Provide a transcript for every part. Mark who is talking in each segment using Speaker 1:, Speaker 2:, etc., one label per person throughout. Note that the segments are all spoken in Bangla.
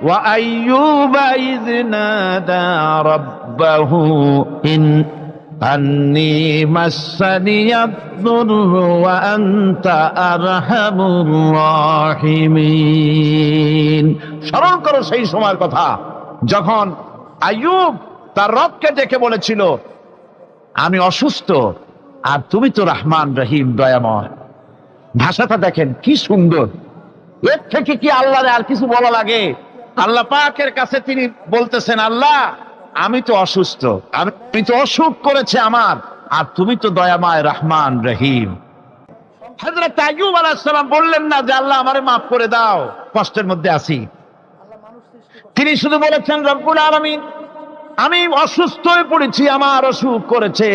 Speaker 1: ওয়া আইয়ুবা ইয নাদা রাব্বাহু আন্নী মাসসানিয়াদ-দুররু ওয়া আনতা আরহামুর রাহিমিন। স্মরণ করো সেই সময়ের কথা যখন আইয়ুব তার রবকে ডেকে বলেছিল, আমি অসুস্থ আর তুমি তো রহমান রহিম দয়াময়। ভাষাটা দেখেন কি সুন্দর। এর থেকে কি আল্লাহরে আর কিছু বলা লাগে? আল্লাহ পাকের কাছে তিনি বলতেছেন, আল্লাহ আমি তো অসুস্থ, আমি তো অসুখ করেছে আমার, আর তুমি তো দয়াময় রহমান রহিম। হযরত আইয়ুব আলাইহিস সালাম বললেন না যে আল্লাহ আমারে মাফ করে দাও, কষ্টের মধ্যে আছি। তিনি শুধু বলেছেন, রব্বুল আলামিন আমি অসুস্থ হয়ে পড়েছি, আমার অসুখ করেছে,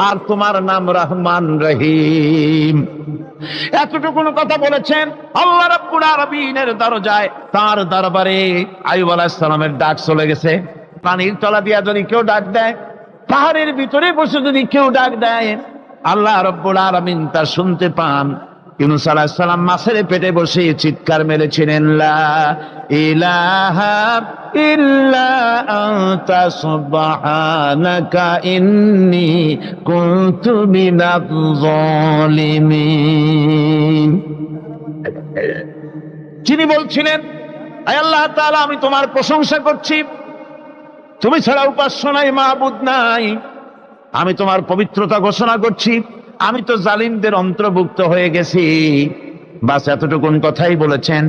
Speaker 1: আর তোমার নাম রহমান রহিম। এতটুকু কথা বলেছেন। আল্লাহ রাব্বুল আলামিনের দরজায়, তার দরবারে আইয়ুব আলাইহিস সালামের ডাক চলে গেছে। পানির তলা দিয়া যদি কেউ ডাক দেয়, পাহাড়ের ভিতরে বসে যদি কেউ ডাক দেয়, আল্লাহ রাব্বুল আলামিন তা শুনতে পান। ইউনূস আলাইহিস সালাম মাছের পেটে বসে চিৎকার মেরেছিলেন, লা ইলাহা ইল্লা আনতা সুবহানাকা ইন্নী কুনতু মিনাজ জালিমিন। যিনি বলছিলেন, আয় আল্লাহ তাআলা আমি তোমার প্রশংসা করছি, তুমি ছাড়া উপাস্য নাই, মাবুদ নাই। আমি তোমার পবিত্রতা ঘোষণা করছি, আমি তো জালিমদের অন্তর্ভুক্ত হয়ে গেছি। বাস এতটুকুন কথাই বলেছেন।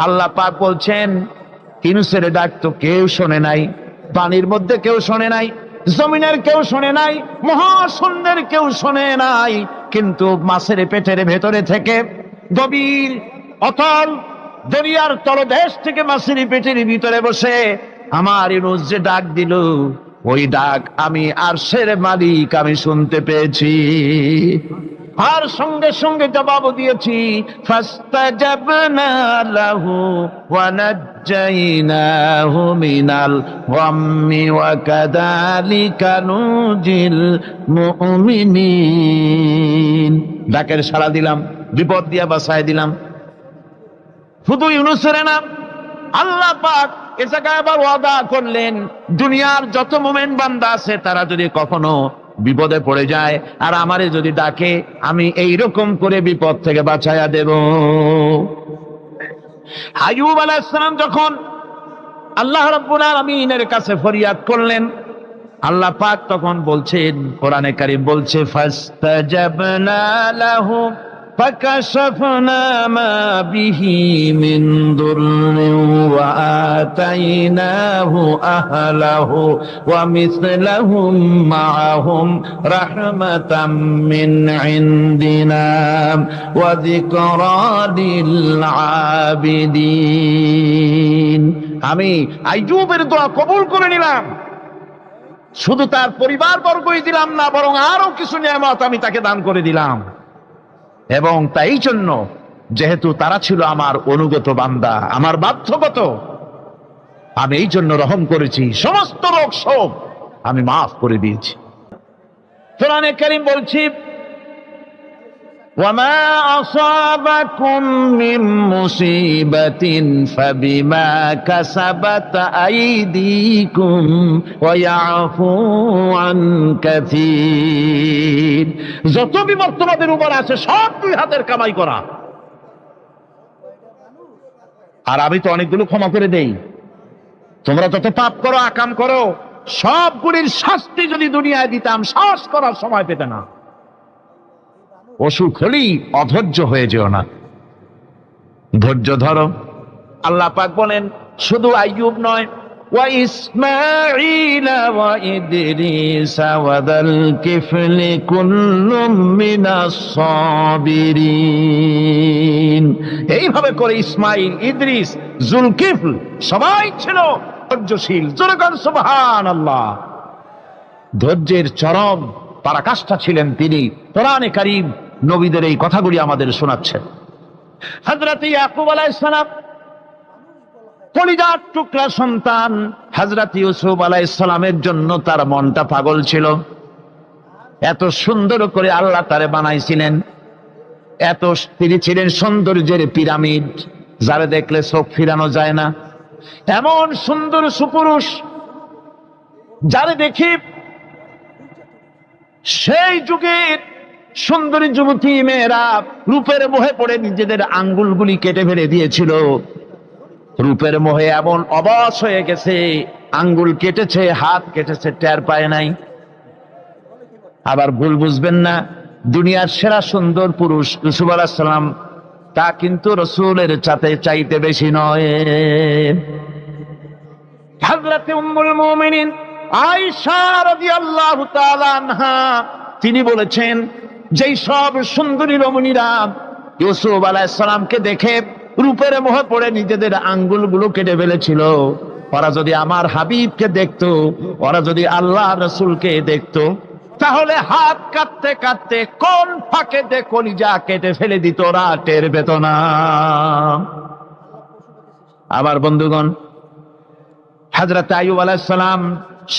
Speaker 1: আল্লাহ পাক বলছেন, ইউনূসের ডাক তো কেউ শোনে নাই, পানির মধ্যে কেউ শোনে নাই, জমিনের কেউ শোনে নাই, মহাশূন্যের কেউ শোনে নাই, কিন্তু মাছের পেটের ভেতরে থেকে, গভীর অতল দরিয়ার তলদেশ থেকে মাছের পেটের ভিতরে বসে আমার ইউনূস যে ডাক দিল, ওই ডাক আমি আরশের মালিক আমি শুনতে পেয়েছি, আর সঙ্গে সঙ্গে জবাব দিয়েছি। ফাস্তাজাবনা লাহু ওয়া নাজ্জাইনাহু মিনাল গাম্মি ওয়া কাযালিকা নুজিল মুমিনিন। ডাকের সাড়া দিলাম, বিপদ দিয়া বাঁচায় দিলাম। শুধু ইউনূসের না, আল্লাহ পাক এ জায়গায় আবার ওয়াদা করলেন, দুনিয়ার যত মুমিন বান্দা আছে তারা যদি কখনো বিপদে পড়ে যায় আর আমারে যদি ডাকে, আমি এইরকম করে বিপদ থেকে বাঁচায়া দেব। আইয়ুব আলাইহিস সালাম যখন আল্লাহ রাব্বুল আলামিনের কাছে ফরিয়াদ করলেন, আল্লাহ পাক তখন বলছেন, কোরআনে কারীম বলছে, ফাস্তাজাবনা লাহু فكشفنا ما به من ضر وآتيناه أهله ومثلهم معهم رحمة من عندنا وذكرى للعابدين। আমি আইয়ুবের দোয়া কবুল করে নিলাম, শুধু তার পরিবার বর্গই দিলাম না, বরং আরো কিছু নিয়ামত আমি তাকে দান করে দিলাম। এবং তাই জন্য যেহেতু তারা ছিল আমার অনুগত বান্দা, আমার বাধ্যগত, আমি এই জন্য রহম করেছি, সমস্ত রোগ শোক আমি মাফ করে দিয়েছি। কোরআনে কারীম বলছি, ওয়ামা আসাবাকুম মিন মুসিবাতিন ফাবিমা কাসাবাত আইদিকুম ওয়া ইয়াফু আন কাসীর। যত বিপদ তোমাদের উপর আছে সব দুই হাতের কামাই করা, আর আমি তো অনেকগুলো ক্ষমা করে দেই। তোমরা যত পাপ করো, আকাম করো, সবগুলির শাস্তি যদি দুনিয়ায় দিতাম, শ্বাস করার সময় পেতে না। অসুখ হলেই অধৈর্য হয়ে যেও না, ধৈর্য ধরো। আল্লাহ পাক বলেন, শুধু আইয়ুব নয়, ওয়া ইসমাঈল ওয়া ইদরিস ওয়া যাল কিফলি কুল্লুম মিনাস সাবিরিন। এইভাবে করে ইসমাঈল, ইদ্রিস, জুলকিফল সবাই ছিল ধৈর্যশীল। জোরে বলেন সুবহানাল্লাহ। ধৈর্যের চরম পরাকাষ্ঠা ছিলেন তিনি। কোরআনে কারীম নবীদের এই কথাগুলি আমাদের শোনাচ্ছেন। হযরত ইয়াকুব আলাইহিস সালাম কলিজার টুকরা সন্তান হযরত ইউসুফ আলাইহিস সালামের জন্য তার মনটা পাগল ছিল। এত সুন্দর করে আল্লাহ তারে বানাইছিলেন, তিনি ছিলেন সৌন্দর্যের পিরামিড, যারে দেখলে চোখ ফিরানো যায় না। এমন সুন্দর সুপুরুষ যারে দেখি সেই যুগের সুন্দরী যুবতী মেয়েরা রূপের মোহে পড়ে নিজেদের আঙ্গুলগুলি কেটে ফেলে দিয়েছিল। রূপের মোহে এমন অবশ হয়ে গেছে, আঙ্গুল কেটেছে, হাত কেটেছে, টের পায় নাই। আবার ভুল বুঝবেন না, দুনিয়ার সেরা সুন্দর পুরুষ ইউসুফ আলাইহিস সালাম, তা কিন্তু রাসূলের চাইতে বেশি নয়। হযরতে উম্মুল মুমিনিন আয়েশা রাদিয়াল্লাহু তাআলা আনহা তিনি বলেছেন, যেই সব সুন্দরী রমণীরা ইউসুফ আলাইহিস সালামকে দেখে রূপের মোহে পড়ে নিজেদের আঙ্গুলগুলো কেটে ফেলেছিল, ওরা যদি আমার হাবিবকে দেখতো, ওরা যদি আল্লাহ রাসূলকে দেখতো, তাহলে হাত কাটতে কাটতে কোন ফাঁকে দিয়ে কলিজা কেটে ফেলে দিত, ওরা টের পেত না। আবার বন্ধুগণ, হযরত আইয়ুব আলাইহিস সালাম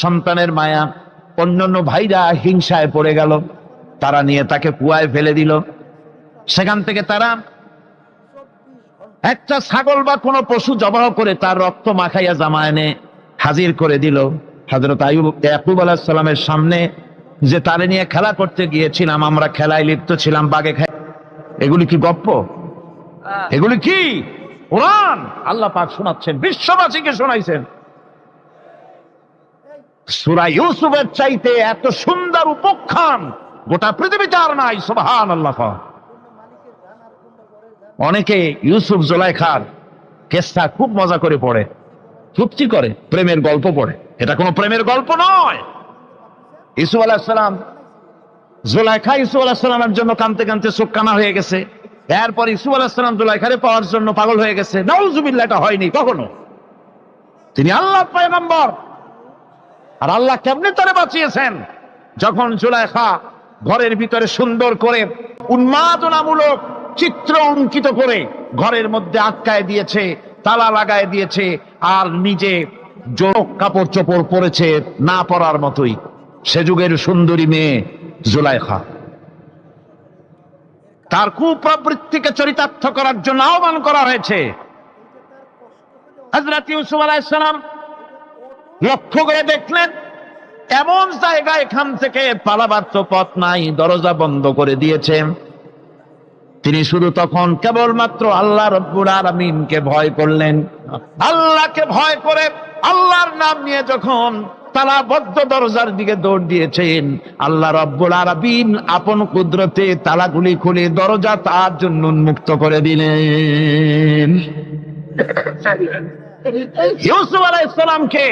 Speaker 1: সন্তানের মায়া, অন্যান্য ভাইরা হিংসায় পড়ে গেল, তারা নিয়ে তাকে কুয়ায় ফেলে দিল। সেখান থেকে তারা একটা ছাগল বা কোনো পশু জবাহ করে তার রক্ত মাখাইয়া জামা এনে হাজির করে দিল হযরত আইয়ুব ইয়াকুব আলাইহিস সালামের সামনে, যে তারে নিয়ে খেলা করতে গিয়েছিলাম, আমরা খেলায় লিপ্ত ছিলাম, বাগে খাই। এগুলি কি গপ্প? এগুলি কি কোরআন? আল্লাহ পাক শোনাচ্ছেন, বিশ্ববাসীকে শোনাইছেন। সূরা ইউসুফের চাইতে এত সুন্দর উপাখ্যান গোটা পৃথিবীতে আর নাই। সুবহানাল্লাহ। অনেকে ইউসুফ জুলাইখার কেসটা খুব মজা করে পড়ে, চুপচি করে প্রেমের গল্প পড়ে। এটা কোনো প্রেমের গল্প নয়। ইউসুফ আলাইহিস সালাম, জুলাইখা ইউসুফ আলাইহিস সালামের জন্য কাঁদতে কাঁদতে চোখ কানা হয়ে গেছে। এরপর ইউসুফ আলাইহিস সালাম জুলাইখারে পাওয়ার জন্য পাগল হয়ে গেছে। নাউজুবিল্লাহ, এটা হয়নি কখনো। তিনি আল্লাহর পয়গম্বর, আর আল্লাহ কেমনে তারে বাঁচিয়েছেন? যখন জুলাইখা ঘরের ভিতরে সুন্দর করে উন্মাদনামূলক চিত্র অঙ্কিত করে ঘরের মধ্যে আটকায় দিয়েছে, তালা লাগায় দিয়েছে, আর নিজে জোক কাপড় চোপড় পরেছে না পরার মতোই। সে যুগের সুন্দরী মেয়ে জুলাইখা, তার কুপ্রবৃত্তিকে চরিতার্থ করার জন্য আহ্বান করা হয়েছে। হযরত ইউসুফ আলাইহিস সালাম লক্ষ্য করে দেখলেন এমন জায়গা, এখান থেকে পালাবার তো পথ নাই, দরজা বন্ধ করে দিয়েছে। তিনি শুধু তখন কেবলমাত্র আল্লাহ রব্বুল আলামিনকে ভয় করলেন। আল্লাহকে ভয় করে আল্লাহর নাম নিয়ে যখন তালাবদ্ধ দরজার দিকে দৌড় দিয়েছেন, আল্লাহ রব্বুল আলামিন আপন কুদরতে তালাগুলি খুলে দরজা তার জন্য উন্মুক্ত করে দিলেন। ইউসুফ আলাইহিস সালামকে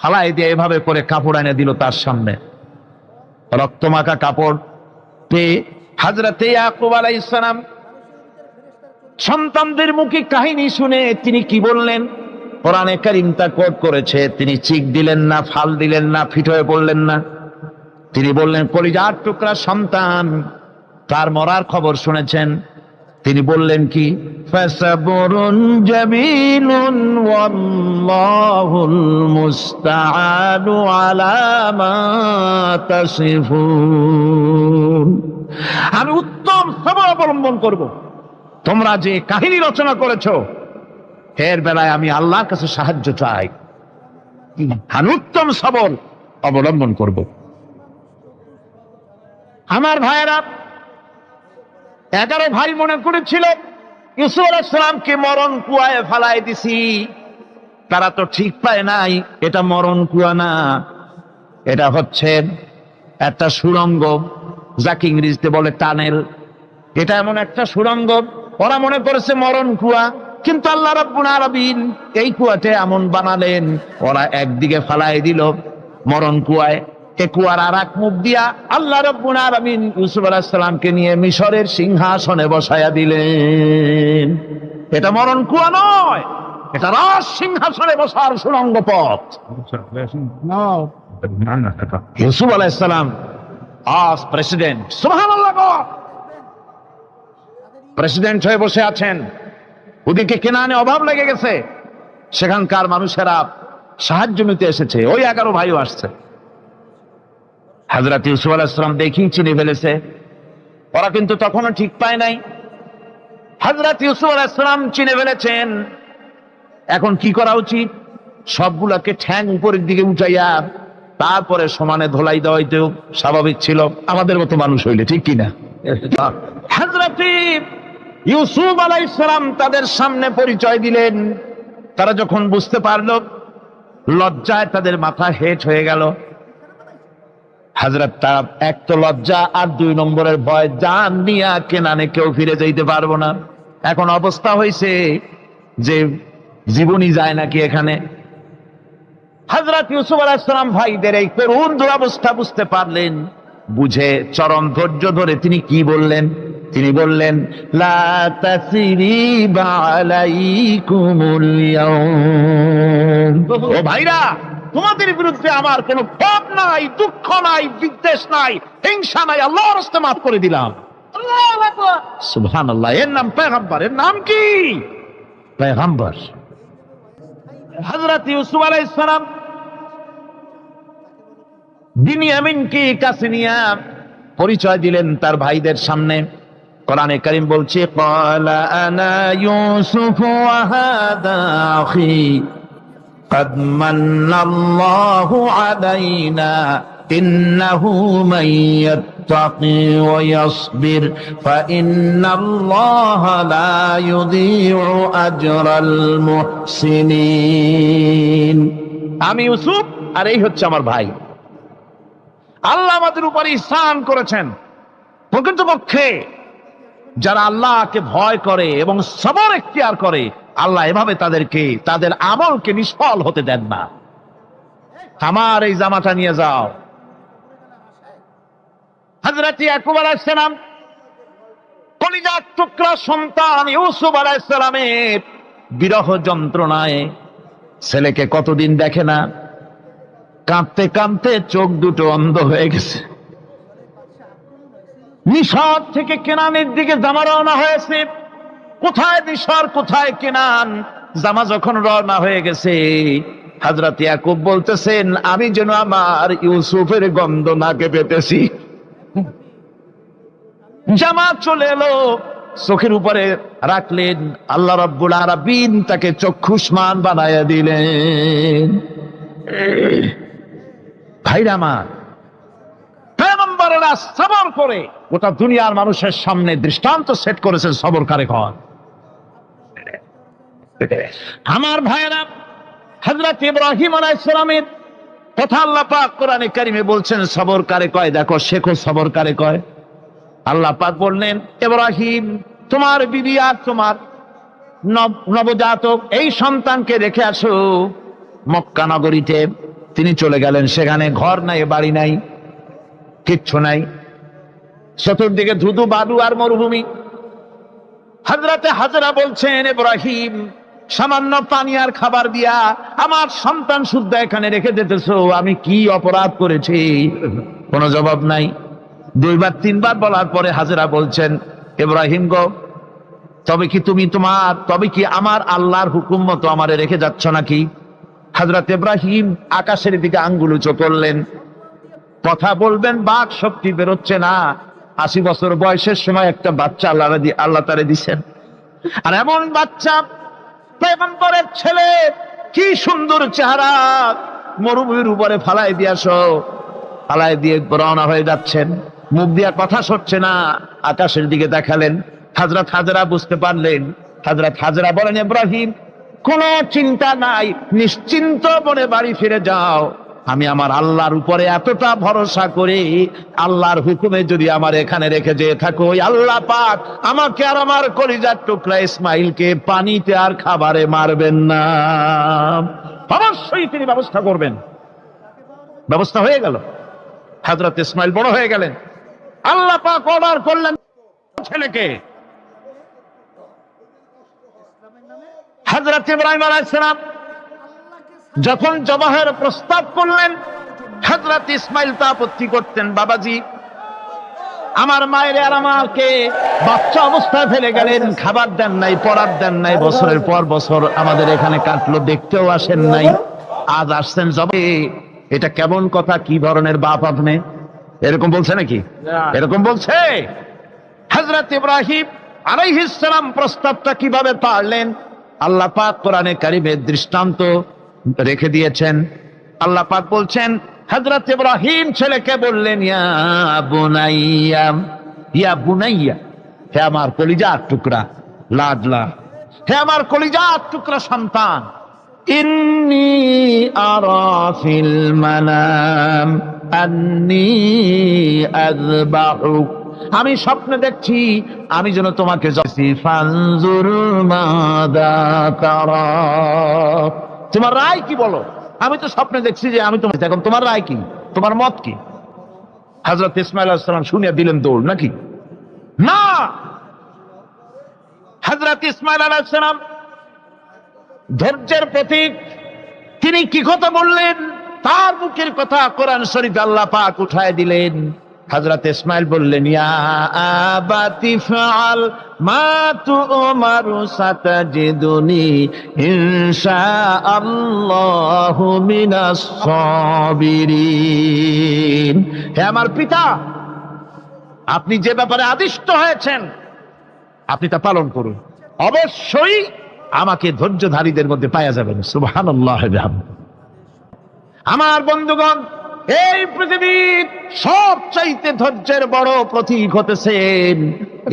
Speaker 1: হালাই দিয়ে এভাবে করে কাপড় এনে দিল তার সামনে, রক্তমাখা কাপড় পেয়ে হযরতে ইয়াকুব আলাইহিস সালাম সন্তানদের মুখে কাহিনী শুনে তিনি কি বললেন? কোরআনে কারীম তা কোট করেছে। তিনি চিক দিলেন না, ফাল দিলেন না, ফিট হয়ে পড়লেন না। তিনি বললেন, কলিজার টুকরা সন্তান, তার মরার খবর শুনেছেন। তিনি বললেন কি? ফাসাবরুন জামিলুন ওয়াল্লাহুল মুস্তাআনু আলা মা তাসিফুন। আমি উত্তম সবর অবলম্বন করব। তোমরা যে কাহিনী রচনা করেছো এর বেলায় আমি আল্লাহর কাছে সাহায্য চাই। আমি উত্তম সবর অবলম্বন করব। আমার ভাইয়েরা, 11 ভাই মনে করেছিল ইউসুফ আলাইহিস সালামকে মরণ কুয়ায় ফালাই দিছি। তারা তো ঠিক পায় নাই, এটা মরণ কুয়া না, এটা হচ্ছে একটা সুড়ঙ্গ, যাকে ইংরেজিতে বলে টানেল। এটা এমন একটা সুড়ঙ্গ, ওরা মনে করেছে মরণ কুয়া, কিন্তু আল্লাহ রাব্বুল আলামিন এই কুয়াতে এমন বানালেন, ওরা একদিকে ফালাই দিল মরণ কুয়ায়, এ কুয়ার আর এক মুখ দিয়া আল্লাহ রাব্বুল আলামিন ইউসুফ আলাইহিস সালামকে নিয়ে মিশরের সিংহাসনে বসায়া দিলেন। এটা মরণ কুয়া নয়, এটা রাজ সিংহাসনে বসার সুড়ঙ্গ পথ। ইউসুফ আলাইহিস সালাম আজ প্রেসিডেন্ট, সুবহানাল্লাহ, প্রেসিডেন্ট হয়ে বসে আছেন। ওদিকে কেনানে অভাব লেগে গেছে, সেখানকার মানুষেরা সাহায্য নিতে এসেছে, ওই 11 ভাইও আসছে। হযরত ইউসুফ আলাইহিস সালাম দেখি চিনে ফেলেছে, ওরা কিন্তু তখনও ঠিক পায় নাই। হযরত ইউসুফ আলাইহিস সালাম চিনে ফেলেছেন এখন কি করা উচিত? সবগুলাকে ঠ্যাং উপরের দিকে উঠাইয়া তারপরে সমানে ধোলাই দেওয়াইতেও স্বাভাবিক ছিল, আমাদের মতো মানুষ হইলে, ঠিক কিনা? হযরত ইউসুফ আলাইহিস সালাম তাদের সামনে পরিচয় দিলেন। তারা যখন বুঝতে পারলো, লজ্জায় তাদের মাথা হেট হয়ে গেল। হযরত তার এক তো লজ্জা, আর 2 নম্বরের ভয়, জান নিয়া কেনানে কেউ ফিরে যাইতে পারবো না। এখন অবস্থা হয়েছে যে জীবনই যায় নাকি এখানে। হযরত ইউসুফ আলাইহিস সালাম ভাইদের এই করুণ দুরবস্থা বুঝতে পারলেন, বুঝে চরম ধৈর্য ধরে তিনি কি বললেন? তিনি বললেন, লা তাসরিবা আলাইকুমুল ইয়াউম। ও ভাইরা, তোমাদের বিরুদ্ধে আমার কোনো ক্ষোভ নাই, দুঃখ নাই, বিদ্বেষ নাই, হিংসা নাই, আল্লাহর রাস্তে মাফ করে দিলাম। আল্লাহু আকবার, সুবহানাল্লাহ। এর নাম পয়গম্বর। এর নাম কি? পয়গম্বর। হযরত ইউসুফ আলাইহিস সালাম বিনিয়ামিনকে কাছে নিয়ে পরিচয় দিলেন তার ভাইদের সামনে। কোরআনে কারীম বলছে, ক্বালা আনা ইউসুফ ওয়া হাদা আখি قد من الله علينا إنه من يتقي ويصبر فإن الله لا يضيع أجر المحسنين। আমি ইউসুফ, আর এই হচ্ছে আমার ভাই। আল্লাহ আমাদের উপর ইহসান করেছেন। প্রকৃতপক্ষে যারা আল্লাহকে ভয় করে এবং সবর এখতিয়ার করে, আল্লাহ এভাবে তাদেরকে, তাদের আমলকে নিষ্ফল হতে দেন না। আমার এই জামাটা নিয়ে যাও। হযরত ইয়াকুব আলাইহিস সালাম কলিজার টুকরা সন্তান ইউসুফ আলাইহিস সালামের বিরহ যন্ত্রণায় ছেলেকে কতদিন দেখে না, কাঁদতে কাঁদতে চোখ দুটো অন্ধ হয়ে গেছে। মিশর থেকে কেনানের দিকে জামা রওনা হয়েছে। কোথায় মিশর, কোথায় কেনান? জামা যখন রওনা হয়ে গেছে, হযরত ইয়াকুব বলতেছেন, আমি যেন আমার ইউসুফের গন্ধ নাকে পেতেছি। জামা চলে এলো, চোখের উপরে রাখলেন, আল্লাহ রাব্বুল আলামিন তাকে চক্ষুষ্মান বানায়া দিলেন। ভাইরা আমার, পয়গম্বরেরা সবর করে গোটা দুনিয়ার মানুষের সামনে দৃষ্টান্ত সেট করেছেন সবরকারী হন। আমার ভাইরা, হযরত ইব্রাহিম আলাইহিস সালামের কথা আল্লাহ পাক কোরআনে কারিমে বলছেন সবরকারী কয়, দেখো শেখো সবরকারী কয়। আল্লাহ পাক বললেন, ইব্রাহিম, তোমার বিবি আর তোমার নবজাতক এই সন্তানকে রেখে আসো মক্কা নগরীতে। তিনি চলে গেলেন। সেখানে ঘর নাই, বাড়ি নাই, কিচ্ছু নাই, চতুর্দিকে ধুধু বালু আর মরুভূমি। হযরতে হাজরা বলছেন, ইব্রাহিম, সামান্য পানি আর খাবার দিয়া আমার সন্তান শুদ্ধ এখানে রেখে যেতেছো, আমি কি অপরাধ করেছি? কোনো জবাব নাই। 2 বার 3 বার বলার পরে হাজরা বলছেন, ইব্রাহিম গো, তবে কি আমার আল্লাহর হুকুম মতো আমারে রেখে যাচ্ছ নাকি? হযরত ইব্রাহিম আকাশের দিকে আঙ্গুল উঁচু করলেন। কথা বলবেন, বাক শক্তি বেরোচ্ছে না। 80 বছর বয়সের সময় একটা বাচ্চা আল্লাহ তারে দিচ্ছেন। আর এমন বাচ্চা, পয়গম্বরের ছেলে, কি সুন্দর চেহারা, মরুভূমির উপরে ফালাই দিয়ে রওনা হয়ে যাচ্ছেন। মুখ দিয়া কথা সরছে না, আকাশের দিকে দেখালেন। হযরত হাজরা বুঝতে পারলেন। হযরত হাজরা বলেন, ইব্রাহিম, কোনো চিন্তা নাই, নিশ্চিন্ত মনে বাড়ি ফিরে যাও। আমি আমার আল্লাহর উপরে এতটা ভরসা করি, আল্লাহর হুকুমে যদি আমার এখানে রেখে যেয়ে থাকো, আল্লাহ পাক আমাকে আর আমার কলিজার টুকরা ইসমাইলকে পানিতে আর খাবারে মারবেন না, অবশ্যই তিনি ব্যবস্থা করবেন। ব্যবস্থা হয়ে গেল। হযরত ইসমাইল বড় হয়ে গেলেন। আল্লাহ পাক অর্ডার করলেন ছেলেকে। হযরত ইব্রাহিম আলাইহিস সালাম যখন জবাহের প্রস্তাব করলেন, হযরত ইসমাইল তা আপত্তি করতেন, বাবাজি, আমার মায়ের আর আমাকে বাচ্চা অবস্থায় ফেলে গেলেন, খাবার দেন নাই, পড়ার দেন নাই, বছরের পর বছর আমাদের এখানে কাটলো, দেখতেও আসেন নাই, আজ আসছেন জবে। এটা কেমন কথা? কি ধরনের বাপ আপনি? এরকম বলছে নাকি? এরকম বলছে। হযরত ইব্রাহিম আলাইহিস সালাম প্রস্তাবটা কিভাবে পারলেন? আল্লাহ পাক কোরআনে কারিমে দৃষ্টান্ত রেখে দিয়েছেন। আল্লাহ পাক বলছেন, হযরত ইব্রাহিম ছেলেকে বললেন, ইয়া বুনাইয়া, ইয়া বুনাইয়া, হে আমার কলিজার টুকরা লাডলা, হে আমার কলিজার টুকরা সন্তান, ইন্নী আরা ফিল মানাম আন্নী আযবাহুক, আমি স্বপ্নে দেখছি আমি যেন তোমাকে ফানজুর মাদা তারা, তোমার রায় কি বলো? আমি তো স্বপ্নে দেখছি যে আমি তোমাকে, এখন তোমার রায় কি, তোমার মত কি? হযরত ইসমাঈল আলাইহিস সালাম শুনিয়া দিলেন দৌড়, নাকি না? হযরত ইসমাঈল আলাইহিস সালাম ধৈর্যের প্রতীক, তিনি কি কথা বললেন? তার মুখের কথা কোরআন শরীফে আল্লাহ পাক উঠায় দিলেন। হযরত ইসমাঈল বললেন, ইয়া আবাতি ফাআল মা তুমারু সাতাজিদুনি ইনশাআল্লাহু মিনাস সাবিরিন, হে আমার পিতা, আপনি যে ব্যাপারে আদিষ্ট হয়েছেন আপনি তা পালন করুন, অবশ্যই আমাকে ধৈর্যধারীদের মধ্যে পাওয়া যাবেন। সুবহানাল্লাহ। আমার বন্ধুগণ, এই পৃথিবীর সবচাইতে ধৈর্যের বড় প্রতীক হতেছেন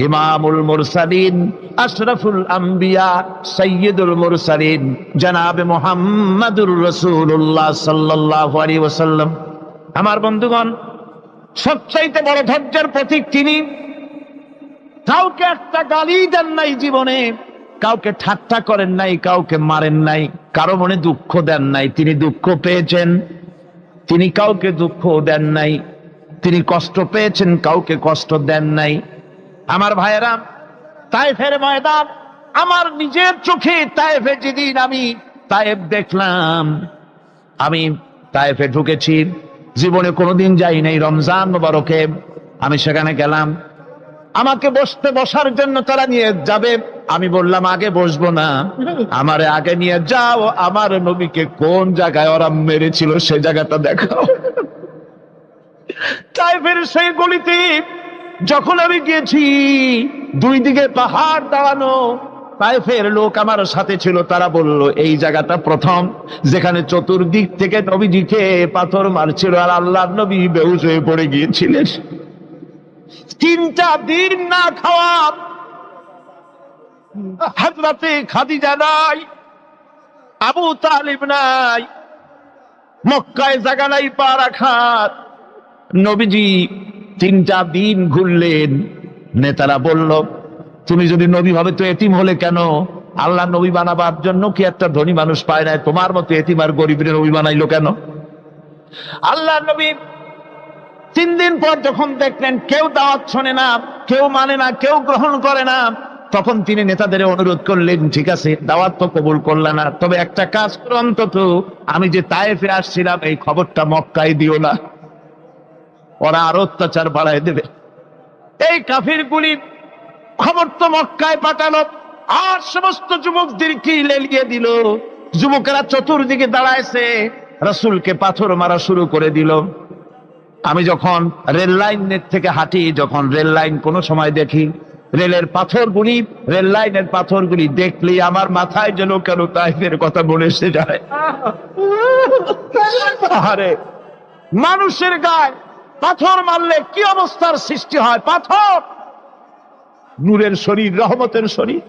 Speaker 1: ইমামুল মুরসালিন, আশরাফুল আম্বিয়া, সাইয়্যিদুল মুরসালিন, জনাবে মুহাম্মাদুর রাসূলুল্লাহ সাল্লাল্লাহু আলাইহি ওয়াসাল্লাম। আমার বন্ধুগণ, সবচাইতে বড় ধৈর্যের প্রতীক তিনি। কাউকে একটা গালি দেন নাই জীবনে, কাউকে ঠাট্টা করেন নাই, কাউকে মারেন নাই, কারো মনে দুঃখ দেন নাই। তিনি দুঃখ পেয়েছেন, তিনি কাউকে দুঃখ দেন নাই। তিনি কষ্ট পেয়েছেন, কাউকে কষ্ট দেন নাই। আমার ভাইয়েরা, তায়েফের ময়দান, আমার নিজের চোখে তায়েফে যেদিন আমি তায়েফ দেখলাম, আমি তায়েফে ঢুকেছি, জীবনে কোনোদিন যাই নাই। রমজান মোবারকে আমি সেখানে গেলাম, আমাকে বসার জন্য তারা নিয়ে যাবে। আমি বললাম আগে বসবো না, আমারে আগে নিয়ে যাও, আমার নবীকে কোন জায়গায় ওরা মেরেছিল সে জায়গাটা দেখাও। তাইফের সেই গলিতে যখন আমি গিয়েছি, দুই দিকে পাহাড় দাঁড়ানো, তাইফের লোক আমার সাথে ছিল, তারা বলল এই জায়গাটা প্রথম যেখানে চতুর্দিক থেকে নবীজিকে পাথর মারছিল আর আল্লাহর নবী বেহুশ হয়ে পড়ে গিয়েছিলেন। 3টা দিন না খাওয়া, হযরতে খাদিজা নাই, আবু তালিব নাই, মক্কায় জায়গা নাই পা রাখার। নবীজি 3টা দিন ঘুরলেন। নেতারা বলল, তুমি যদি নবী ভাবে তো এতিম হলে কেন? আল্লাহ নবী বানাবার জন্য কি একটা ধনী মানুষ পায় নাই? তোমার মতো এতিম আর গরিবের নবী বানাইলো কেন? আল্লাহ নবী 3 দিন পর যখন দেখলেন কেউ দাওয়াত শোনে না, কেউ মানে না, কেউ গ্রহণ করে না, তখন তিনি নেতাদের অনুরোধ করলেন, ঠিক আছে দাওয়াত তো কবুল করলে না, তবে একটা কাজ করো, অন্তত আমি যে তায়েফে আসছিলাম এই খবরটা মক্কায় দিও না, ওরা আরো অত্যাচার বাড়ায় দেবে। এই কাফিরগুলি খবর তো মক্কায় পাঠালো, আর সমস্ত যুবকদেরকে লেলিয়ে দিল। যুবকেরা চতুর্দিকে দাঁড়াইছে, রাসূলকে পাথর মারা শুরু করে দিল। আমি যখন রেল লাইনের থেকে হাঁটি, যখন রেল লাইন কোনো সময় দেখি, রেলের পাথরগুলি, রেল লাইনের পাথরগুলি দেখলে আমার মাথায় যেন কেন তাইফের কথা মনে এসে যায়। আরে মানুষের গায়ে পাথর মারলে কি অবস্থার সৃষ্টি হয়? পাথর নূরের শরীর, রহমতের শরীর,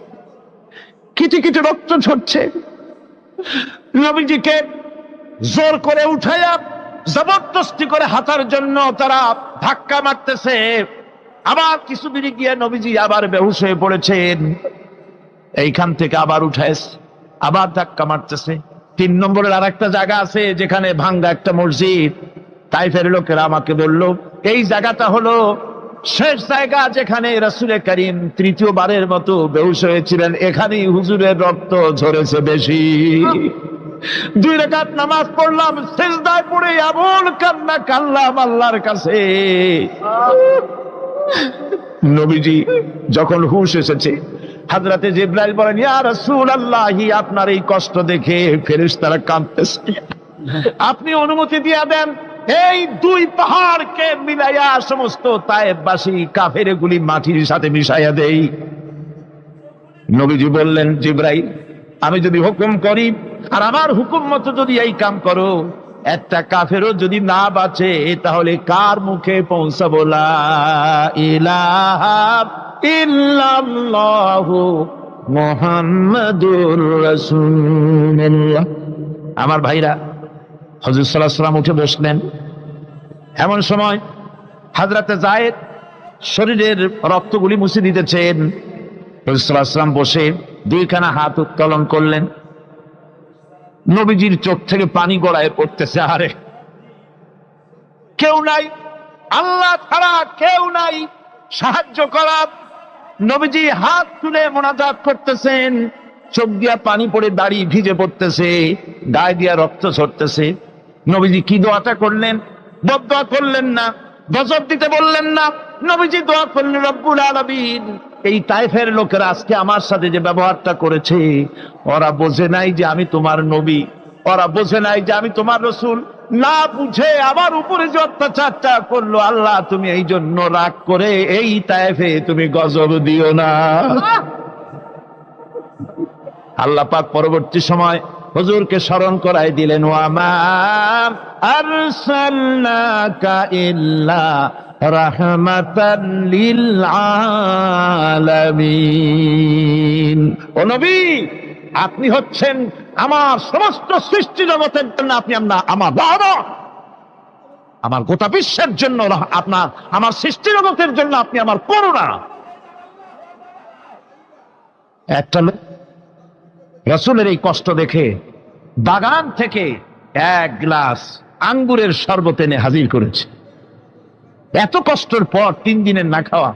Speaker 1: কিটি কিটি রক্ত ঝরছে। নবীজিকে জোর করে উঠাইয়া জবরদস্তি করে হাঁটার জন্য তারা ধাক্কা মারতেছে। আবার কিছুদিন গিয়ে নবীজি আবার বেহুশ হয়ে পড়েছেন, এইখান থেকে আবার উঠাইছে, আবার ধাক্কা মারতেছে। 3 নম্বরের আর একটা জায়গা আছে যেখানে ভাঙ্গা একটা মসজিদ। তাইফের লোকেরা আমাকে বলল এই জায়গাটা হলো শেষ জায়গা যেখানে রাসূল করিম 3য়-বারের মতো বেহুশ হয়েছিলেন, এখানেই হুজুরের রক্ত ঝরেছে বেশি। 2 রাকাত নামাজ পড়লাম, সিজদায় পড়ে এমন কান্না কাঁদলাম আল্লাহর কাছে। নবীজি যখন হুঁশ এসেছে, হযরতে জিবরাইল বলেন, ইয়া রাসূলুল্লাহ, আপনার এই কষ্ট দেখে ফেরেশতারা কাঁদতেছে, আপনি অনুমতি দিয়ে দেন এই 2 পাহাড়কে মিলাইয়া সমস্ত তায়েফবাসী কাফেরগুলি মাটির সাথে মিশাইয়া দেই। নবীজি বললেন, জিবরাইল আমি যদি হুকুম করি আর আমার হুকুম মতো যদি এই কাম করো, একটা কাফেরও যদি না বাঁচে তাহলে কার মুখে পৌঁছাবো লা ইলাহা ইল্লাল্লাহু মুহাম্মাদুর রাসূলুল্লাহ। আমার ভাইরা, হুজুর সাল্লাল্লাহু আলাইহি ওয়াসাল্লাম উঠে বসলেন। এমন সময় হযরতে যায়েদ শরীরের রক্তগুলি মুছে দিতেছেন। হুজুর সাল্লাল্লাহু আলাইহি ওয়াসাল্লাম বসে দুইখানা হাত উত্তোলন করলেন। নবীজির চোখ থেকে পানি গড়ায় পড়তেছে। আরে কেউ নাই, আল্লাহ ছাড়া কেউ নাই সাহায্য করার। নবীজি হাত তুলে মোনাজাত করতেছেন, চোখ দিয়া পানি পড়ে দাড়ি ভিজে পড়তেছে, গায়ে দিয়া রক্ত ঝরতেছে। নবীজি কি দোয়াটা করলেন? বদদোয়া করলেন না, গজব দিতে বললেন না। নবীজি দোয়া করলেন, রব্বুল আলামিন, এই তায়েফের লোকেরা আজকে আমার সাথে যে ব্যবহারটা করেছে, ওরা বোঝে নাই যে আমি তোমার নবী, ওরা বোঝে নাই যে আমি তোমার রাসূল। না বুঝে আমার উপরে যে অত্যাচারটা করলো, আল্লাহ তুমি এই জন্য রাগ করে এই তায়েফে তুমি গজব দিও না। আল্লাহ পাক পরবর্তী সময় হুজুরকে স্মরণ করাই দিলেন, ওয়ামা আরসালনাকা ইল্লা রাহমাতাল লিল আলামিন। ও নবী, আপনি হচ্ছেন আমার সমস্ত সৃষ্টি জগতের জন্য, আপনি আমার বাবা, আমার গোটা বিশ্বের জন্য আপনার, আমার সৃষ্টি জগতের জন্য আপনি আমার করুণা। একটা লোক রাসূলের এই কষ্ট দেখে বাগান থেকে এক গ্লাস আঙ্গুরের শরবত এনে হাজির করেছে। এত কষ্টের পর 3 দিনের না খাওয়া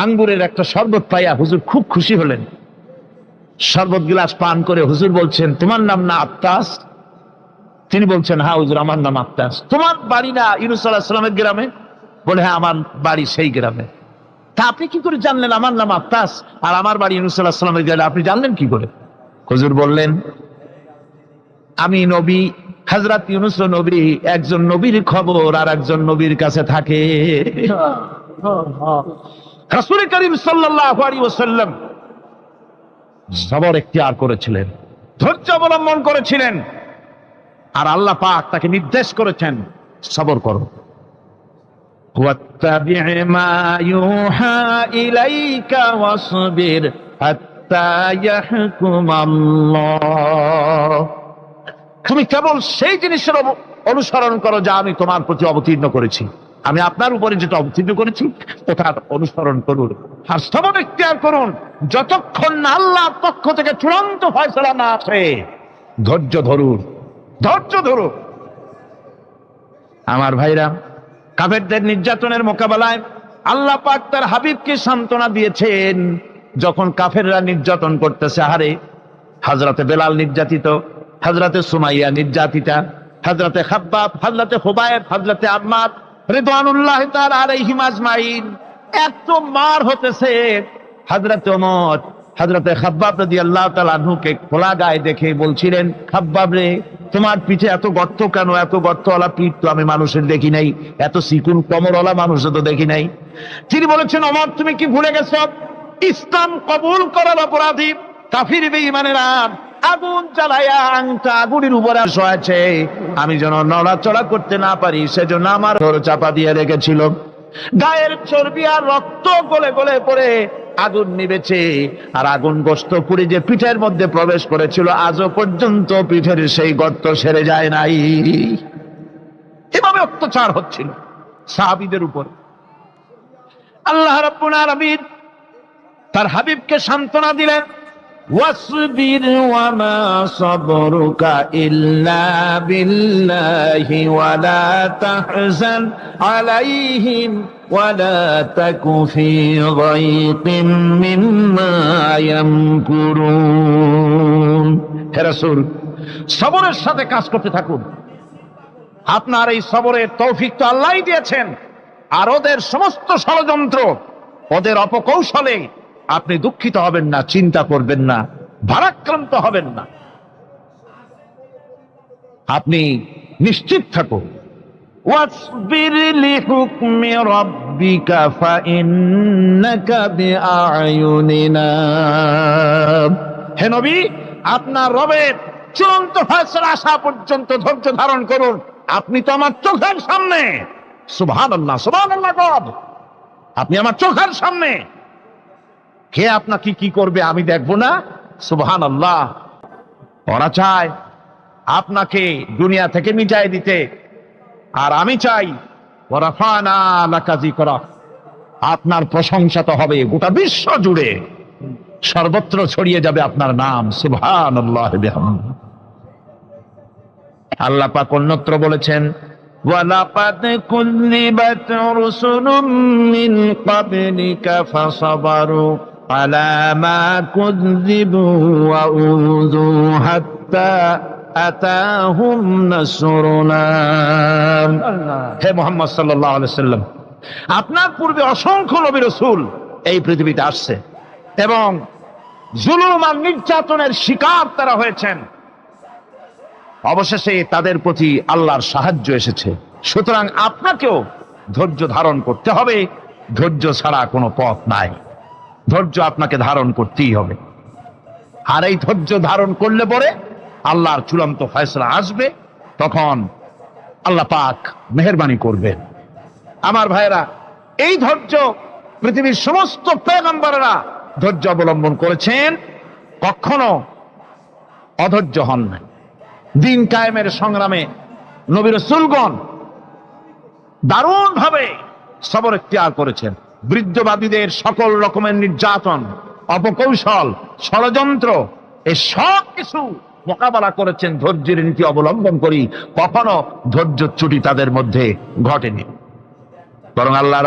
Speaker 1: আঙ্গুরের একটা শরবত পাইয়া হুজুর খুব খুশি হলেন। শরবত গ্লাস পান করে হুজুর বলছেন, তোমার নাম না আত্তাস? তিনি বলছেন, হ্যাঁ হুজুর, আমার নাম আত্তাস। তোমার বাড়ি না ইউনূস আলাইহিস সালামের গ্রামে? বলে, হ্যাঁ আমার বাড়ি সেই গ্রামে। তা আপনি কি করে জানলেন আমার নাম আত্তাস আর আমার বাড়ি ইউনূস আলাইহিস সালামের গ্রামে? আপনি জানলেন কি করে? হুজুর বললেন, আমি নবী, হযরত ইউনূস নবী, একজন নবীর খবর আর একজন নবীর কাছে থাকে। রাসূল করিম সাল্লাল্লাহু আলাইহি ওয়াসাল্লাম সবর ইখতিয়ার করেছিলেন, ধৈর্য অবলম্বন করেছিলেন, আর আল্লাহ পাক তাকে নির্দেশ করেছেন, সবর করো। ওয়াত্তাবি' মা ইউহা ইলাইকা ওয়াসবির হাত্তা ইয়াহকুমাল্লাহ। তুমি কেবল সেই জিনিসের অনুসরণ করো যা আমি তোমার প্রতি অবতীর্ণ করেছি। আমি আপনার উপরে যেটা অবতীর্ণ করেছি ওটার অনুসরণ করুন, আর সবর ইখতিয়ার করুন যতক্ষণ না আল্লাহর পক্ষ থেকে চূড়ান্ত ফয়সালা না আসে। ধৈর্য ধরুন, ধৈর্য ধরুন। আমার ভাইরা, কাফেরদের নির্যাতনের মোকাবেলায় আল্লাহ পাক তার হাবিবকে সান্ত্বনা দিয়েছেন। যখন কাফেররা নির্যাতন করতেছে, হারে হযরতে বেলাল নির্যাতিত, হযরতে সুমাইয়া নির্যাতিতা, হযরতে খাব্বাব, হযরতে খুবাইব, হযরতে আম্মার রিদওয়ানুল্লাহি তাআলা আলাইহিম আজমাইন, এত মার হতেছে। হযরতে ওমর হযরতে খাব্বাব রাদিয়াল্লাহু তাআলা আনহুকে খোলা গায়ে দেখে বলছিলেন, খাব্বাব রে, তোমার পিঠে এত গর্ত কেন? এত গর্তওয়ালা পিঠ তো আমি মানুষের দেখি নাই, এত চিকুন কোমরওয়ালা মানুষও তো দেখি নাই। তিনি বলেছেন, ওমর তুমি কি ভুলে গেছ? ইসলাম কবুল করার অপরাধী কাফির বেঈমানেরা আগুন জ্বালায়া আংটা আগুনের উপরে শোয়াছে, আমি যেন নড়াচড়া করতে না পারি সেজন্য আমার চাপা দিয়ে রেখেছিল। গায়ের চর্বি আর রক্ত গলে গলে পড়ে আগুন নিবেছে, আর আগুন গোশত পুড়ে যে পিঠের মধ্যে প্রবেশ করেছিল আজও পর্যন্ত পিঠের সেই গর্ত সেরে যায় নাই। এভাবে অত্যাচার হচ্ছিল সাহাবীদের উপর। আল্লাহ রাব্বুল আলামিন তার হাবিবকে সান্ত্বনা দিলেন, ওয়াসবির ওয়ামা সাবরুকা ইল্লা বিল্লাহি ওয়ালা তাহজান আলাইহিম ওয়ালা তাকু ফি গায়তিম মিম্মা ইয়ামকুরুন। হে রাসূল, সবরের সাথে কাজ করতে থাকুন। আপনার এই সবরের তৌফিক তো আল্লাহই দিয়েছেন, আর ওদের সমস্ত ষড়যন্ত্র, ওদের অপকৌশলে আপনি দুঃখিত হবেন না, চিন্তা করবেন না, ভারাক্রান্ত হবেন না। আপনি নিশ্চিত থাকুন। ওয়াসবির লিহুকমি রাব্বিকা ফাইন্নাকা বিআয়ুনিনা। হে নবী, আপনার রবের চূড়ান্ত ফয়সালা আসা পর্যন্ত ধৈর্য ধারণ করুন। আপনি তো আমার চোখের সামনে। সুবহানাল্লাহ, সুবহানাল্লাহ। আপনি আমার চোখের সামনে, কে আপনাকে কি করবে আমি দেখবো না? সুবহানাল্লাহ। ওরা চায় আপনাকে দুনিয়া থেকে মিটাই দিতে, আর আমি চাই ওয়ারাফানা লাকা যিকরাক, আপনার প্রশংসা তো হবে গোটা বিশ্ব জুড়ে, সর্বত্র ছড়িয়ে যাবে আপনার নাম। সুবহানাল্লাহ বিহামদিহি। আল্লাহ পাক অন্যত্র বলেছেন, ওয়ালাকাদ কুযযিবাত রুসুলুম মিন ক্বাবলিকা ফাসাবারু আলা মা কুযযিবু ওয়া উযু হাত্তা আতাহুম নাসরুনা। হে মুহাম্মদ সাল্লাল্লাহু আলাইহি ওয়াসাল্লাম, আপনার পূর্বে অসংখ্য নবী রাসূল এই পৃথিবীতে আসছে এবং জুলুম আর নির্যাতনের শিকার তারা হয়েছেন। অবশেষে তাদের প্রতি আল্লাহর সাহায্য এসেছে। সুতরাং আপনাকেও ধৈর্য ধারণ করতে হবে। ধৈর্য ছাড়া কোনো পথ নাই। ধৈর্য আপনাকে ধারণ করতেই হবে। আর এই ধৈর্য ধারণ করলে পরে আল্লাহর চূড়ান্ত ফয়সালা আসবে, তখন আল্লাহ পাক মেহেরবানি করবেন। আমার ভাইরা, এই ধৈর্য পৃথিবীর সমস্ত পয়গম্বররা ধৈর্য অবলম্বন করেছেন, কখনো অধৈর্য হন নাই। দিন কায়েমের সংগ্রামে নবী রাসূলগণ দারুণ ভাবে সবর ইখতিয়ার করেছেন। বৃদ্ধবাদীদের সকল রকমের নির্যাতন, অপকৌশল, ষড়যন্ত্র, এই সব কিছু মোকাবেলা করেছেন ধৈর্যের নীতি অবলম্বন করি। কখনো ধৈর্যচ্যুতি তাদের মধ্যে ঘটেনি, বরং আল্লাহ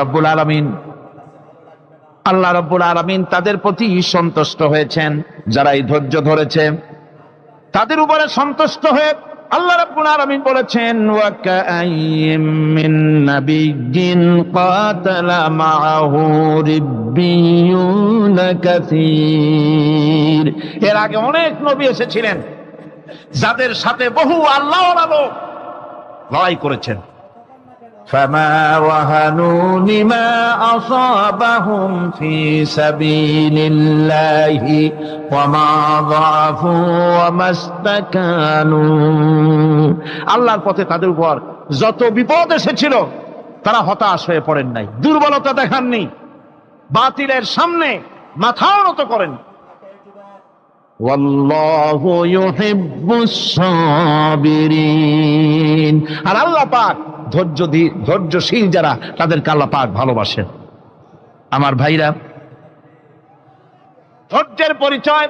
Speaker 1: রাব্বুল আলামিন তাদের প্রতি সন্তুষ্ট হয়েছেন। যারা এই ধৈর্য ধরেছে তাদের উপরে সন্তুষ্ট হয়ে আল্লাহ রাব্বুল আলামিন বলেছেন, ওয়া কাআইয়্যিম মিন নাবিয়্যিন কাতালা মাআহু রিব্বিয়ুন কাসীর। এর আগে অনেক নবী এসেছিলেন যাদের সাথে বহু আল্লাহওয়ালা লোক লড়াই করেছেন। فما وهنوا لما أصابهم في سبيل الله وما ضعفوا وما استكانوا। আল্লাহর পথে তাদের উপর যত বিপদ এসেছিল তারা হতাশ হয়ে পড়েন নাই, দুর্বলতা দেখাননি, বাতিলের সামনে মাথাও নত করেন। ওয়াল্লাহু ইউহিব্বুস সাবিরিন। আর আল্লাহ পাক ধৈর্যশীল যারা, তাদেরকে আল্লাহ পাক ভালোবাসেন। আমার ভাইরা, ধৈর্যের পরিচয়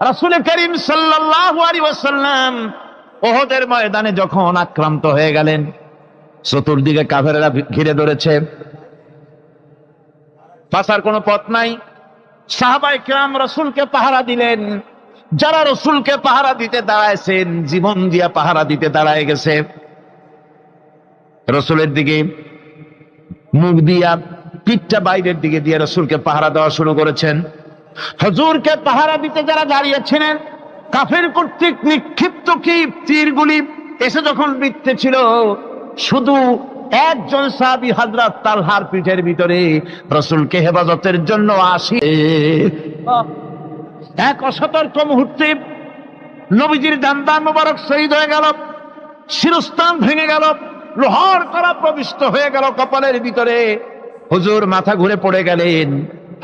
Speaker 1: রাসূল করিম সাল্লাল্লাহু আলাইহি ওয়াসাল্লাম উহুদের ময়দানে যখন আক্রান্ত হয়ে গেলেন, চতুর্দিকে কাফেররা ঘিরে ধরেছে, বাঁচার কোনো পথ নাই। সাহাবায়ে কেরাম রাসূলকে পাহারা দিলেন। যারা রাসূলকে পাহারা দিতে দাঁড়াইছেন, জীবন দিয়া পাহারা দিতে দাঁড়ায় গেছে। রাসূলের দিকে মুখ দিয়া, পিঠটা বাইরের দিকে দিয়ে রাসূলকে পাহারা দেওয়া শুরু করেছেন। হুজুরকে পাহারা দিতে যারা দাঁড়িয়েছিলেন, কাফের কর্তৃক নিক্ষিপ্ত কি তীরগুলি এসে যখন বিঁধতেছিল, শুধু একজন সাহাবী হযরত তালহার পিঠের ভিতরে রাসূলকে হেফাজতের জন্য আসে। এক অসতর্ক মুহূর্তে নবীজির দান্দান মোবারক শহীদ হয়ে গেল, শিরস্থান ভেঙে গেল, লোহার কড়া প্রবিষ্ট হয়ে গেল কপালের ভিতরে। হুজুর মাথা ঘুরে পড়ে গেলেন।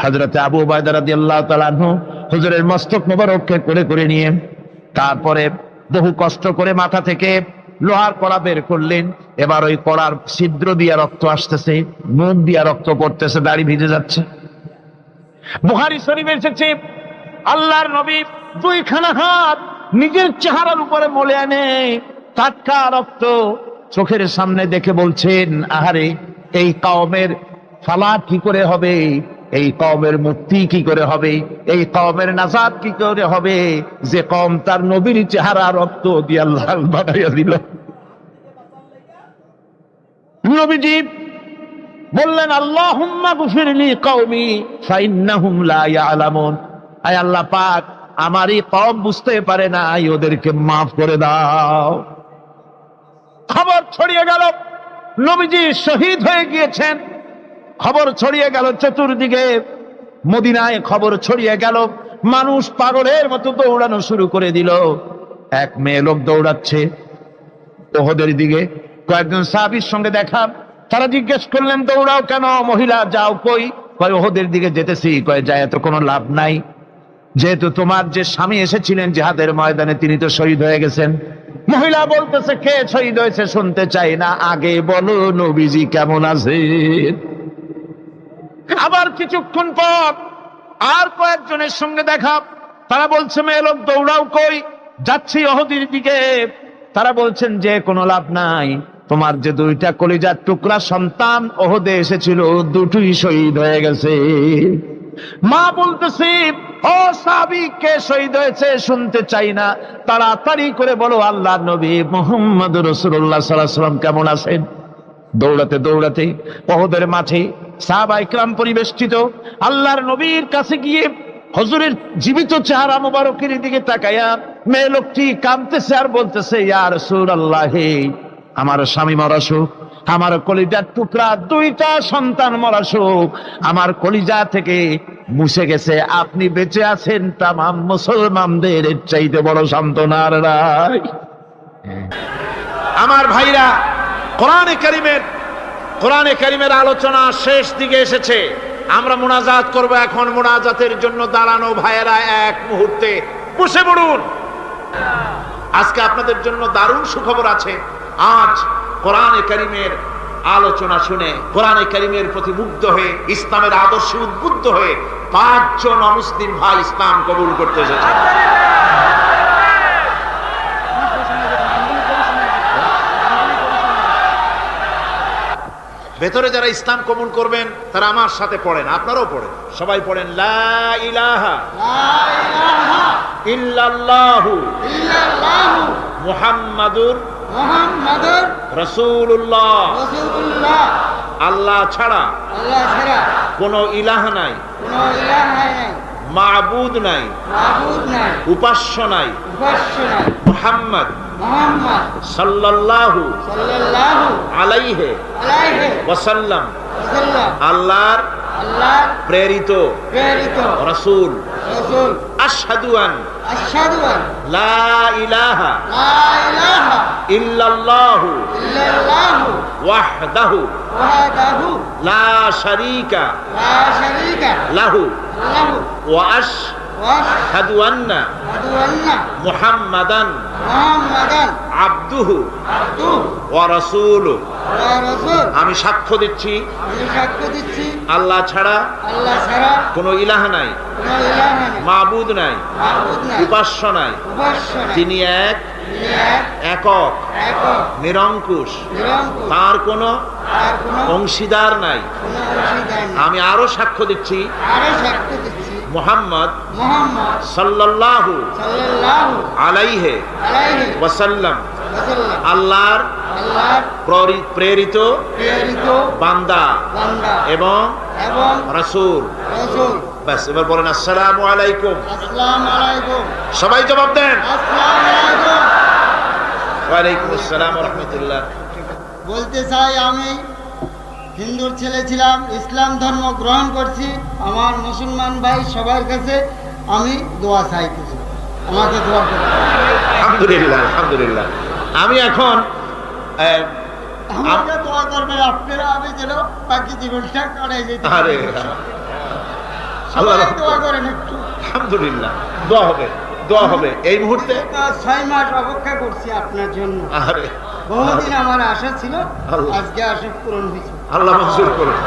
Speaker 1: হযরত আবু উবাইদা রাদিয়াল্লাহু তাআলা আনহু হুজুরের মস্তক মোবারককে করে করে নিয়ে তারপরে বহু কষ্ট করে মাথা থেকে লোহার কড়া বের করলেন। এবার ওই কড়ার ছিদ্র দিয়ে রক্ত আসতেছে, মুখ দিয়ে রক্ত পড়তেছে, দাড়ি ভিজে যাচ্ছে। বুখারী শরীফে এসেছে, আল্লাহর নবী দুইখানা হাত নিজের চেহারার উপরে মলে আনে টাটকা রক্ত চোখের সামনে দেখে বলছেন, আহারে, এই কওমের ফালাত কি করে হবে, এই কওমের মুক্তি কি করে হবে, এই কওমের নাজাত কি করে হবে, যে কওম তার নবীর চেহারা রক্ত দিয়ে লাল বানাইয়া দিল। নবীজি বললেন, আল্লাহুম্মা গফিরলি কওমি ফাইন্নাহুম লা ইয়ালামুন। আয় আল্লাহ পাক, আমার এই কওম বুঝতে পারে না, ওদেরকে মাফ করে দাও। খবর ছড়িয়ে গেল নবীজি শহীদ হয়ে গিয়েছেন। খবর ছড়িয়ে গেল চতুর্দিকে, মদিনায় খবর ছড়িয়ে গেল মানুষ পাগলের মতো দৌড়ানো শুরু করে দিল। এক মেয়ে লোক দৌড়াচ্ছে ওহদের দিকে, কয়েকজন সাহাবীর সঙ্গে দেখা, তারা জিজ্ঞেস করলেন দৌড়াও কেন, মহিলা যাও কই? কয় ওহদের দিকে যেতেছি। কয় যায় তো কোনো লাভ নাই, যেহেতু তোমার যে স্বামী এসেছিলেন জিহাদের ময়দানে তিনি তো শহীদ হয়ে গেছেন। মহিলা বলতেছে কে শহীদ হয়েছে শুনতে চাই না, আগে বলো নবীজি কেমন আছে। আবার কিছুক্ষণ পর আর কয়েকজনের সঙ্গে দেখা, তারা বলছে মেয়ে লোক দৌড়াও কই? যাচ্ছি ওহদের দিকে। তারা বলছেন যে কোনো লাভ নাই, তোমার যে দুইটা কলিজার টুকরা সন্তান ওহদে এসেছিল দুটোই শহীদ হয়ে গেছে। মা বলতেছি ও সাহাবী কে শহীদ হয়েছে শুনতে চাই না, তাড়াতাড়ি করে বলো আল্লাহর নবী মুহাম্মদুর রাসূলুল্লাহ সাল্লাল্লাহু আলাইহি ওয়াসাল্লাম কেমন আছেন। দৌড়াতে দৌড়াতে ওহদের মাঠে সাহাবায়ে কেরাম পরিবেষ্টিত, আল্লাহর নবীর কাছে গিয়ে হুজুরের জীবিত চেহারা মোবারকের দিকে তাকায়া মেয়ে লোকটি কাঁদতেছে আর বলতেছে ইয়া রাসূলুল্লাহ, আমার স্বামী মরা শোক, আমার কলিজার টুকরা দুইটা সন্তান মরা শোক আমার কলিজা থেকে মুছে গেছে, আপনি বেঁচে আছেন তামাম মুসলমানদের চাইতে বড় সান্ত্বনার নাই। আমার ভাইরা, কোরআনে কারীমের আলোচনা শেষ দিকে এসেছে। আমরা মুনাজাত করব এখন। মুনাজাতের জন্য দাঁড়ানো ভাইয়েরা এক মুহূর্তে বসে পড়ুন। আজকে আপনাদের জন্য দারুণ সুখবর আছে। আজ কোরআনে কারীমের আলোচনা শুনে কোরআনে কারীমের প্রতি মুগ্ধ হয়ে ইসলামের আদর্শে উদ্বুদ্ধ হয়ে 5 জন অমুসলিম ভাই ইসলাম কবুল করতে এসেছে। ভেতরে যারা ইসলাম কবুল করবেন তারা আমার সাথে পড়েন, আপনারাও পড়েন, সবাই পড়েন লা ইলাহা ইল্লাল্লাহু মুহাম্মাদুর রাসূলুল্লাহ। আল্লাহ ছাড়া কোনো ইলাহ নাই, মাবুদ নাই, উপাস্য নাই। মুহাম্মদ সাল্লাল্লাহু আলাইহি ওয়াসাল্লাম আল্লাহর প্রেরিত রাসূল। আশহাদু আন লা ইলাহা ইল্লাল্লাহু ওয়াহদাহু লা শারীকা লাহু ওয়া আশহাদু আন্না মুহাম্মাদান আবদুহু ওয়া রাসূলুহু। আমি সাক্ষ্য দিচ্ছি আল্লাহ ছাড়া কোনো ইলাহ নাই, মাবুদ নাই, উপাস্য নাই। তিনি একক, নিরঙ্কুশ, তার কোনো অংশীদার নাই। আমি আরো সাক্ষ্য দিচ্ছি মুহাম্মদ সাল্লাল্লাহু আলাইহি ওয়াসাল্লাম আল্লাহর প্রেরিত বান্দা এবং রাসূল। বাস, এবার বলেন আসসালামু আলাইকুম। সবাই জবাব দেন। ওয়ালাইকুম আসসালাম ওয়া রাহমাতুল্লাহ।
Speaker 2: বলতে চাই আমি হিন্দুর ছেলে ছিলাম, ইসলাম ধর্ম গ্রহণ করছি। আমার মুসলমান ভাই সবার কাছে আমি দোয়া চাই, কিছু আমাকে দোয়া করুন।
Speaker 1: আলহামদুলিল্লাহ, আলহামদুলিল্লাহ। আমি এখন
Speaker 2: আমাকে দোয়া করবেন আপনারা, আমি যেন বাকি জীবনটা কাটাই যেতে পারি।
Speaker 1: আল্লাহ
Speaker 2: দোয়া করেন একটু।
Speaker 1: আলহামদুলিল্লাহ, দোয়া হবে, দোয়া হবে। এই মুহূর্তে
Speaker 2: 6 মাস অপেক্ষা করছি আপনার জন্য। বহুদিন আমার আশা ছিল, আজকে আশা পূরণ হয়েছে।
Speaker 1: আল্লাহ মঞ্জুর করুন,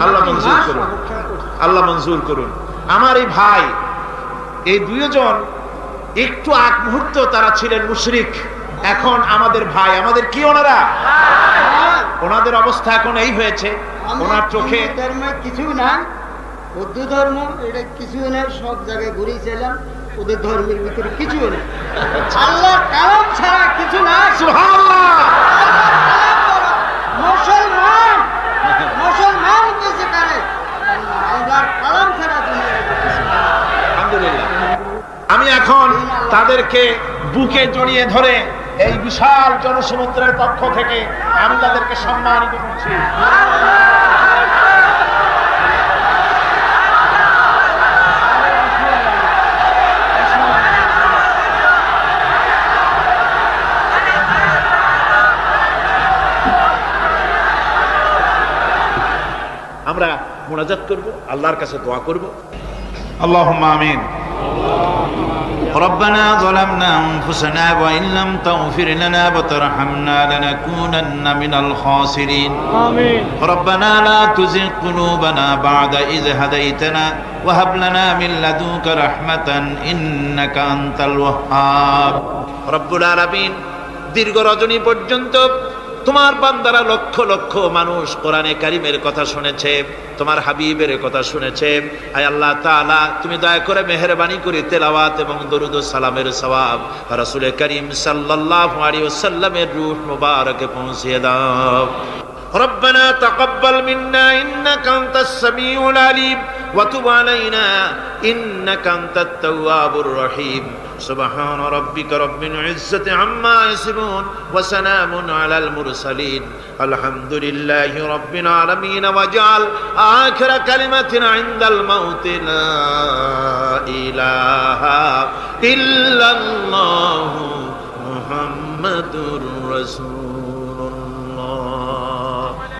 Speaker 1: আল্লাহ মঞ্জুর করুন, আল্লাহ মঞ্জুর করুন। আমার এই ভাই, এই 2 জন একটু আগ মুহূর্ত তারা ছিলেন মুশরিক, এখন আমাদের ভাই। আমাদের কি ওনারা? ওনাদের অবস্থা এখন এই হয়েছে, ওনার চোখে
Speaker 2: ধর্মে কিছু না, বৌদ্ধ ধর্ম এটা কিছু নেই, সব জায়গায় ঘুরেছিলাম, ওদের ধর্মের ভিতরে কিছু নেই। আল্লাহ কালাম ছাড়া কিছু না।
Speaker 1: সুবহানাল্লাহ।
Speaker 2: মুসলমান মুসলমান কিছু করে, আল্লাহর কালাম ছাড়া কিছু না।
Speaker 1: আলহামদুলিল্লাহ। আমি এখন তাদেরকে বুকে জড়িয়ে ধরে এই বিশাল জনসমুদ্রের পক্ষ থেকে আমি তাদেরকে সম্মানিত করছি। আমরা মুনাজাত করব, আল্লাহর কাছে দোয়া করব। আল্লাহুম্মা আমিন।
Speaker 3: ربنا ظلمنا أنفسنا وإن لم تغفر لنا وترحمنا لنكونن من الخاسرين
Speaker 4: آمين.
Speaker 3: ربنا لا تزغ قلوبنا بعد إذ هديتنا وهب لنا من لدنك رحمة إنك أنت الوهاب রব্বুল আলামিন দীর্ঘ রজনী পর্যন্ত তোমার বান্দারা লক্ষ লক্ষ মানুষ কোরআনে কারিমের কথা শুনেছে, তোমার হাবিবের কথা শুনেছে। আয় আল্লাহ তাআলা, তুমি দয়া করে মেহেরবানি করে তেলাওয়াত এবং দরুদ ও সালামের সওয়াব রাসূল করিম সাল্লাল্লাহু আলাইহি ওয়াসাল্লামের রূহ মুবারকে পৌঁছিয়ে দাও। ربنا تقبل منا إنك أنت السميع العليم وتب علينا إنك أنت التواب الرحيم سبحان ربك رب العزة عما يصفون وسلام على المرسلين الحمد لله رب العالمين واجعل آخر كلمة عند الموت لا إله إلا الله محمد رسول